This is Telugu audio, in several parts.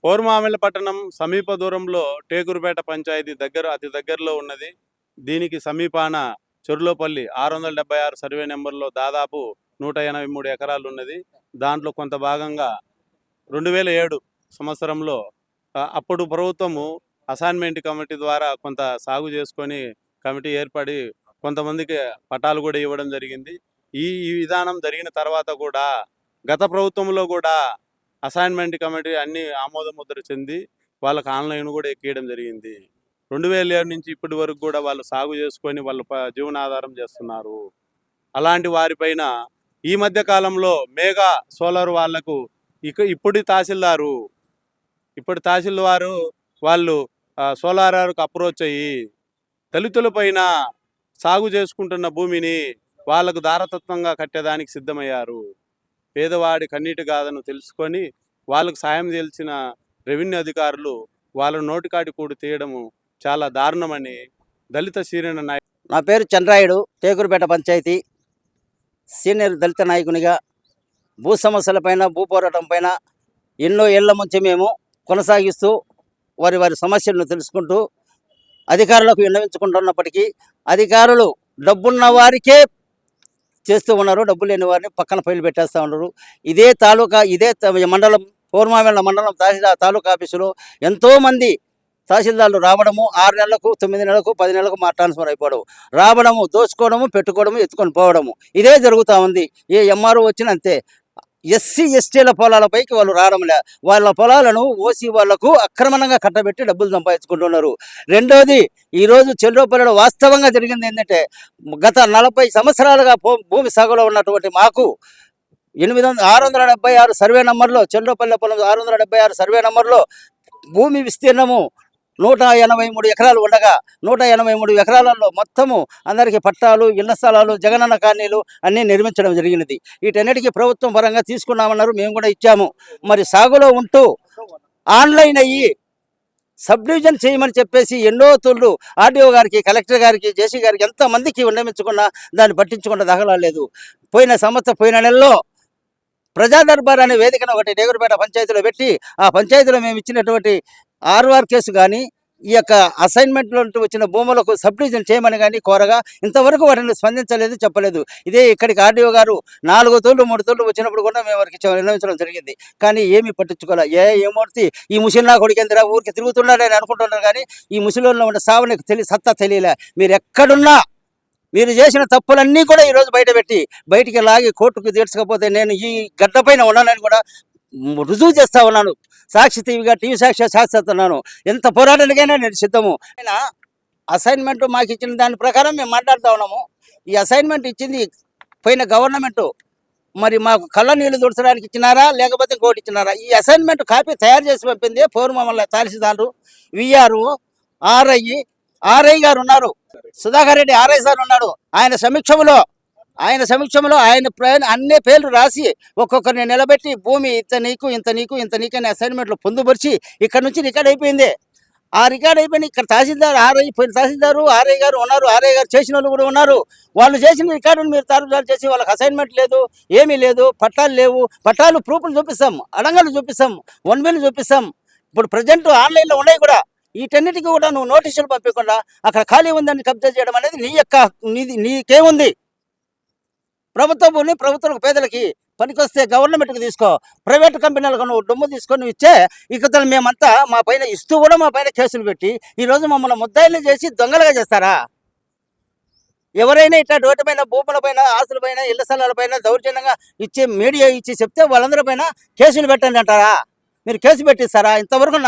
కోరమామిళ్ళ పట్టణం సమీప దూరంలో టేకురుపేట పంచాయతీ అతి దగ్గరలో ఉన్నది. దీనికి సమీపాన చెరులోపల్లి 676 సర్వే నెంబర్లో దాదాపు 183 ఎకరాలు ఉన్నది. దాంట్లో కొంత భాగంగా 2007 సంవత్సరంలో అప్పుడు ప్రభుత్వము అసైన్మెంట్ కమిటీ ద్వారా కొంత సాగు చేసుకొని కమిటీ ఏర్పడి కొంతమందికి పట్టాలు కూడా ఇవ్వడం జరిగింది. ఈ విధానం జరిగిన తర్వాత కూడా గత ప్రభుత్వంలో కూడా అసైన్మెంట్ కమిటీ అన్ని ఆమోద ముద్ర చెంది వాళ్ళకి ఆన్లైన్ కూడా ఎక్కియడం జరిగింది. 2007 నుంచి ఇప్పటి వరకు కూడా వాళ్ళు సాగు చేసుకొని వాళ్ళ జీవనాధారం చేస్తున్నారు. అలాంటి వారిపైన ఈ మధ్య కాలంలో మేఘా సోలార్ వాళ్లకు ఇప్పటి తహసీల్దారు వాళ్ళు సోలార్కు అప్రోచ్ అయ్యి దళితుల పైన సాగు చేసుకుంటున్న భూమిని వాళ్ళకు దారతత్వంగా కట్టేదానికి సిద్ధమయ్యారు. పేదవాడి కన్నీటి గాథను తెలుసుకొని వాళ్ళకు సాయం చేయాల్సిన రెవెన్యూ అధికారులు వాళ్ళ నోటికాడి కూడి తీయడము చాలా దారుణమని దళిత సీనియర్ నాయకుడు. నా పేరు చంద్రాయుడు, టేకురుపేట పంచాయతీ సీనియర్ దళిత నాయకునిగా భూ సమస్యలపైన భూ పోరాటం పైన ఎన్నో ఏళ్ల నుంచి మేము కొనసాగిస్తూ వారి సమస్యలను తెలుసుకుంటూ అధికారులకు విన్నవించుకుంటున్నప్పటికీ అధికారులు డబ్బున్న వారికే చేస్తూ ఉన్నారు, డబ్బు లేని వారిని పక్కన ఫైలు పెట్టేస్తూ ఉన్నారు. ఇదే మండలం కోరమామిళ్ళ మండలం తాలూకా ఆఫీసులో ఎంతోమంది తహసీల్దార్లు రావడము 6 నెలలకు 9 నెలలకు 10 నెలలకు మా ట్రాన్స్ఫర్ అయిపోవడం, రావడము దోచుకోవడము పెట్టుకోవడము ఎత్తుకొని పోవడము ఇదే జరుగుతూ ఉంది. ఏ ఎంఆర్ఓ వచ్చిన అంతే. ఎస్సీ ఎస్టీల పొలాలపైకి వాళ్ళు రావడంలే, వాళ్ళ పొలాలను ఓసీ వాళ్లకు అక్రమంగా కట్టబెట్టి డబ్బులు సంపాదించుకుంటున్నారు. రెండోది, ఈరోజు చెల్లోపల్లిలో వాస్తవంగా జరిగింది ఏంటంటే గత 40 సంవత్సరాలుగా భూమి సాగులో ఉన్నటువంటి మాకు 676 సర్వే నెంబర్లో చెల్లోపల్లి పొలం 676 సర్వే నెంబర్లో భూమి విస్తీర్ణము 183 ఎకరాలు ఉండగా 183 ఎకరాలలో మొత్తము అందరికీ పట్టాలు, ఇళ్ల స్థలాలు, జగనన్న కాలనీలు అన్నీ నిర్మించడం జరిగినది. వీటన్నిటికీ ప్రభుత్వం పరంగా తీసుకున్నామన్నారు, మేము కూడా ఇచ్చాము. మరి సాగులో ఉంటూ ఆన్లైన్ అయ్యి సబ్ డివిజన్ చేయమని చెప్పేసి ఎన్నో తూళ్ళు ఆర్డీఓ గారికి, కలెక్టర్ గారికి, జేసీ గారికి ఎంతమందికి విన్నవించుకున్నా దాన్ని పట్టించుకున్న దాఖలా లేదు. పోయిన నెలలో ప్రజా దర్బార్ అనే వేదికను ఒకటి టేకురుపేట పంచాయతీలో పెట్టి ఆ పంచాయతీలో మేము ఇచ్చినటువంటి ఆర్ఆర్ కేసు కానీ ఈ యొక్క అసైన్మెంట్లో వచ్చిన భూములకు సబ్ డివిజన్ చేయమని కానీ కోరగా ఇంతవరకు వాటిని స్పందించలేదు, చెప్పలేదు. ఇదే ఇక్కడికి ఆర్డీఓ గారు 4 తూళ్ళు 3 తూళ్ళు వచ్చినప్పుడు కూడా మేము వారికి విన్నవించడం జరిగింది. కానీ ఏమీ పట్టించుకోవాలి. ఏమూర్తి ఈ ముసిలినా కొడుకేందిరా ఊరికి తిరుగుతున్నాడని అనుకుంటున్నారు, కానీ ఈ ముసిలిలో ఉన్న సావునికి సత్తా తెలియలే. మీరు ఎక్కడున్నా మీరు చేసిన తప్పులన్నీ కూడా ఈరోజు బయటికి లాగి కోర్టుకు తీర్చకపోతే నేను ఈ గడ్డపైన ఉన్నానని కూడా రుజువు చేస్తా ఉన్నాను. సాక్షి టీవీ సాక్షి చేస్తున్నాను. ఎంత పోరాటానికైనా నేను సిద్ధము. అసైన్మెంట్ మాకు ఇచ్చిన దాని ప్రకారం మేము మాట్లాడుతూ ఉన్నాము. ఈ అసైన్మెంట్ ఇచ్చింది పోయిన గవర్నమెంటు, మరి మాకు కళ్ళ నీళ్లు తుడచడానికి ఇచ్చినారా లేకపోతే ఇంకోటి ఇచ్చినారా? ఈ అసైన్మెంట్ కాపీ తయారు చేసి పంపింది మమ్మల్ని తహసీల్దారు, విఆర్ఓ, ఆర్ఐ గారు ఉన్నారు, సుధాకర్ రెడ్డి ఆర్ఐ సార్ ఉన్నాడు. ఆయన సమీక్షంలో ఆయన అన్ని పేర్లు రాసి ఒక్కొక్కరిని నిలబెట్టి భూమి ఇంత నీకు అని అసైన్మెంట్లో పొందుపరిచి ఇక్కడ నుంచి రికార్డ్ అయిపోయింది. ఆ రికార్డ్ అయిపోయింది. ఇక్కడ తహసీల్దారు ఆర్ఐ గారు ఉన్నారు, ఆర్ఐ గారు చేసిన వాళ్ళు కూడా ఉన్నారు. వాళ్ళు చేసిన రికార్డును మీరు తారుజారు చేసి వాళ్ళకి అసైన్మెంట్ లేదు, ఏమీ లేదు, పట్టాలు లేవు. పట్టాలు ప్రూఫ్లు చూపిస్తాం, అడంగలు చూపిస్తాం, 1 చూపిస్తాం. ఇప్పుడు ప్రజెంట్ ఆన్లైన్లో ఉన్నాయి కూడా. వీటన్నిటికీ కూడా నువ్వు నోటీసులు పంపించకుండా అక్కడ ఖాళీ ఉందని కబ్జా చేయడం అనేది నీకేముంది? ప్రభుత్వ భూమిని ప్రభుత్వాలకు పేదలకి పనికొస్తే గవర్నమెంట్కి తీసుకో, ప్రైవేట్ కంపెనీలకు నువ్వు డొమ్ము తీసుకొని ఇచ్చే ఇక మేమంతా మా పైన ఇస్తూ కూడా మా పైన కేసులు పెట్టి ఈరోజు మమ్మల్ని ముద్దాయిలు చేసి దొంగలుగా చేస్తారా? ఎవరైనా ఇట్లా డోటిపైన భూములపైన ఆస్తులపైన ఇళ్ల స్థలాలపైన దౌర్జన్యంగా మీడియా ఇచ్చి చెప్తే వాళ్ళందరిపైన కేసులు పెట్టండి అంటారా? మీరు కేసు పెట్టిస్తారా? ఇంతవరకు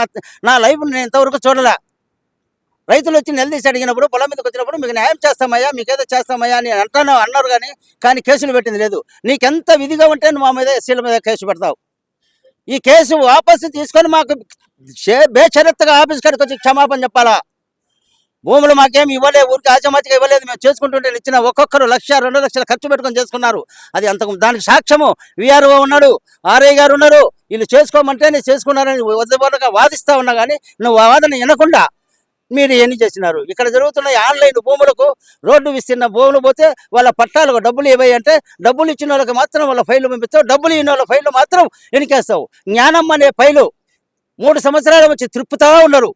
నా లైఫ్ నేను ఇంతవరకు చూడలే. రైతులు వచ్చి నిలదీసి అడిగినప్పుడు పొలం మీదకి వచ్చినప్పుడు మీకు న్యాయం చేస్తామయ్యా, మీకేదో చేస్తామయ్యా అని అన్నారు, కానీ కేసులు పెట్టింది లేదు. నీకెంత విధిగా ఉంటే నువ్వు మా మీద ఎస్సీల మీద కేసు పెడతావు. ఈ కేసు వాపసు తీసుకొని మాకు బేషరత్తుగా ఆఫీస్ కాడికి వచ్చి క్షమాపణ చెప్పాలా. భూములు మాకేమి ఇవ్వలేదు, ఊరికి ఆచమాచిగా ఇవ్వలేదు. మేము చేసుకుంటుంటే ఇచ్చిన ఒక్కొక్కరు 1,00,000 2 లక్షలు ఖర్చు పెట్టుకొని చేసుకున్నారు. అది దానికి సాక్ష్యము విఆర్ఓ ఉన్నాడు, ఆర్ఐ గారు ఉన్నారు. వీళ్ళు చేసుకోమంటే నేను చేసుకున్నారని వద్దబోలుగా వాదిస్తా ఉన్నా, కానీ నువ్వు వాదన వినకుండా మీరు ఎన్ని చేసినారు? ఇక్కడ జరుగుతున్న ఆన్లైన్ భూములకు రోడ్డు విస్తీర్ణ భూములు పోతే వాళ్ళ పట్టాలకు డబ్బులు ఇవ్వాలి అంటే డబ్బులు ఇచ్చిన వాళ్ళకి మాత్రం వాళ్ళ ఫైలు పంపిస్తావు, డబ్బులు ఇచ్చిన వాళ్ళ ఫైలు మాత్రం వెనకేస్తావు. జ్ఞానం అనే ఫైలు 3 సంవత్సరాలు వచ్చి తిప్పుతా ఉన్నారు.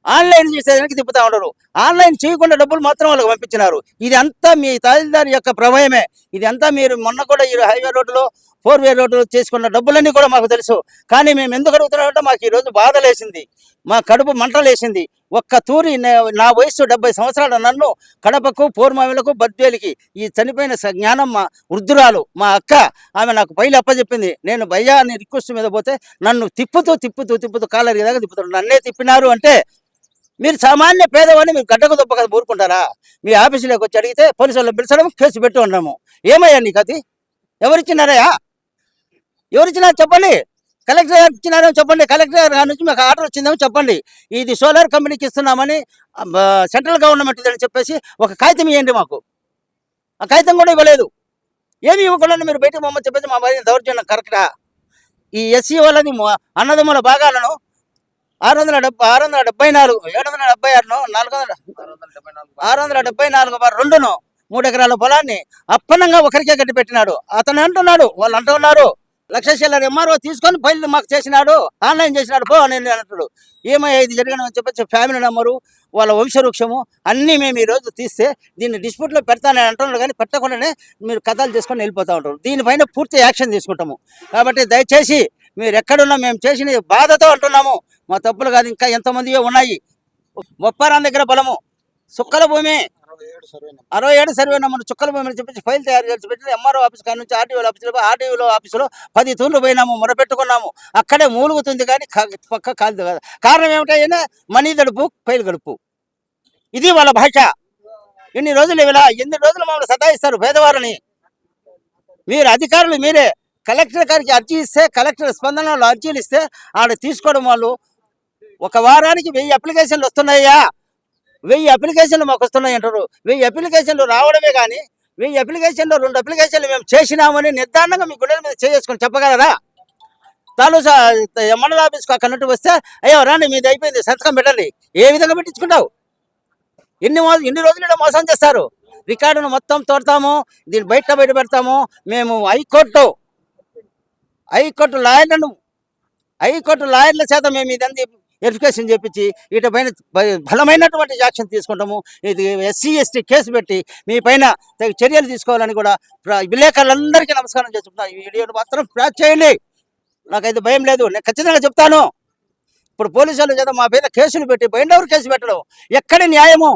ఆన్లైన్ చేసేదానికి తిప్పుతా ఉండరు. ఆన్లైన్ చేయకుండా డబ్బులు మాత్రం వాళ్ళకి పంపించినారు. ఇది అంతా మీ తహసీల్దార్ యొక్క ప్రమేయమే. ఇది అంతా మీరు మొన్న కూడా ఈ హైవే రోడ్డులో 4 వే రోడ్డు చేసుకున్న డబ్బులన్నీ కూడా మాకు తెలుసు. కానీ మేము ఎందుకు అడుగుతున్నామంటే మాకు ఈరోజు బాధలేసింది, మా కడుపు మంటలేసింది. ఒక్క తూరి నా వయసు 70 సంవత్సరాల నన్ను కడపకు, పూర్మామిలకు, బద్వేలికి ఈ చనిపోయిన జ్ఞానమ్మ వృద్ధురాలు మా అక్క, ఆమె నాకు పైలు అప్పచెప్పింది. నేను భయ్యా అని రిక్వెస్ట్ మీద పోతే నన్ను తిప్పుతూ కాలరి దాకా తిప్పుతాడు. నన్నే తిప్పినారు అంటే మీరు సామాన్య పేదవాడిని మీరు గడ్డకు దొప్పక ఊరుకుంటారా? మీ ఆఫీసులోకి వచ్చి అడిగితే పోలీసు వాళ్ళు పిలిచడం, కేసు పెట్టి ఉన్నాము. ఏమయ్యా నీకు అది? ఎవరిచ్చినారయ్యా? ఎవరిచ్చినారు చెప్పండి. కలెక్టర్ గారు ఇచ్చినారని చెప్పండి. కలెక్టర్ గారి నుంచి మాకు ఆర్డర్ వచ్చిందేమో చెప్పండి. ఇది సోలార్ కంపెనీకి ఇస్తున్నామని సెంట్రల్ గవర్నమెంట్ అని చెప్పేసి ఒక కాగితం ఇవ్వండి మాకు. ఆ కాగితం కూడా ఇవ్వలేదు. ఏమి ఇవ్వకుండా మీరు బయటకు మమ్మల్ని చెప్పేసి మా భార్య దౌర్జన్యం కరెక్టా? ఈ ఎస్సీ వాళ్ళది అన్నదమ్ముల భాగాలను 674 2ను 3 ఎకరాల పొలాన్ని అప్పనంగా ఒకరికే కట్టి పెట్టినాడు. అతను అంటున్నాడు, వాళ్ళు అంటున్నారు, లక్ష ఎంఆర్ఓ తీసుకొని ఫైల్ మాకు చేసినాడు, ఆన్లైన్ చేసినాడు పో అని అంటాడు. ఏమయ్యా ఇది జరిగిన చెప్పచ్చు. ఫ్యామిలీ నెంబరు, వాళ్ళ వంశవృక్షము అన్నీ మేము ఈరోజు తీస్తే దీన్ని డిస్ప్యూట్లో పెడతానని అంటున్నాడు. కానీ పెట్టకుండానే మీరు కథలు చేసుకొని వెళ్ళిపోతూ ఉంటారు. దీనిపైన పూర్తి యాక్షన్ తీసుకుంటాము. కాబట్టి దయచేసి మీరు ఎక్కడున్నా మేము చేసిన బాధతో అంటున్నాము. మా తప్పులు కాదు, ఇంకా ఎంతమందియో ఉన్నాయి. బొప్పారం దగ్గర పొలము, సుక్కల భూమి 67 సర్వే నెంబర్ చుక్కల భూమి అని చెప్పేసి ఫైల్ తయారు చేసి పెట్టి ఎంఆర్ఓ ఆఫీస్ కాడ నుంచి ఆర్టీఓ ఆఫీసులో 10 తూర్లు పోయినాము, మొరపెట్టుకున్నాము. అక్కడే మూలుగుతుంది కానీ పక్క కాదు కదా. కారణం ఏమిటైనా మనీ గడుపు, ఫైల్ గడుపు, ఇది వాళ్ళ భాష. ఎన్ని రోజులు మమ్మల్ని సతాయిస్తారు పేదవారిని. మీరు అధికారులు మీరే కలెక్టర్ గారికి అర్జీ ఇస్తే, కలెక్టర్ స్పందనలో అర్జీలు ఇస్తే ఆడ తీసుకోవడం వాళ్ళు ఒక వారానికి 1000 అప్లికేషన్లు వస్తున్నాయా? 1000 అప్లికేషన్లు మాకు వస్తున్నాయి అంటారు. 1000 అప్లికేషన్లు రావడమే కానీ 1000 అప్లికేషన్లో 2 అప్లికేషన్లు మేము చేసినామని నిర్ధారణంగా మీ గుండెల మీద చేసుకొని చెప్పగలరా? తాలూకా మండల ఆఫీస్కి అక్కడ నుండి వస్తే అయ్యో రాండి మీది అయిపోయింది సంతకం పెట్టండి. ఏ విధంగా పెట్టించుకుంటావు? ఎన్ని రోజులు ఇలా మోసం చేస్తారు? రికార్డును మొత్తం తోడతాము, దీన్ని బయట పెడతాము. మేము హైకోర్టు లాయర్ల చేత మేము ఇదంతా వెరిఫికేషన్ చేపించి వీటిపైన బలమైనటువంటి యాక్షన్ తీసుకుంటాము. ఇది ఎస్సీ ఎస్టీ కేసు పెట్టి మీ పైన చర్యలు తీసుకోవాలని కూడా విలేకరులందరికీ నమస్కారం చేస్తున్నాను. ఈ వీడియోను మాత్రం ప్యాచ్ చేయండి. నాకైతే భయం లేదు, నేను ఖచ్చితంగా చెప్తాను. ఇప్పుడు పోలీసు వాళ్ళ చేత మా పైన కేసులు పెట్టి బైండ్ ఓవర్ కేసు పెట్టడం ఎక్కడి న్యాయము?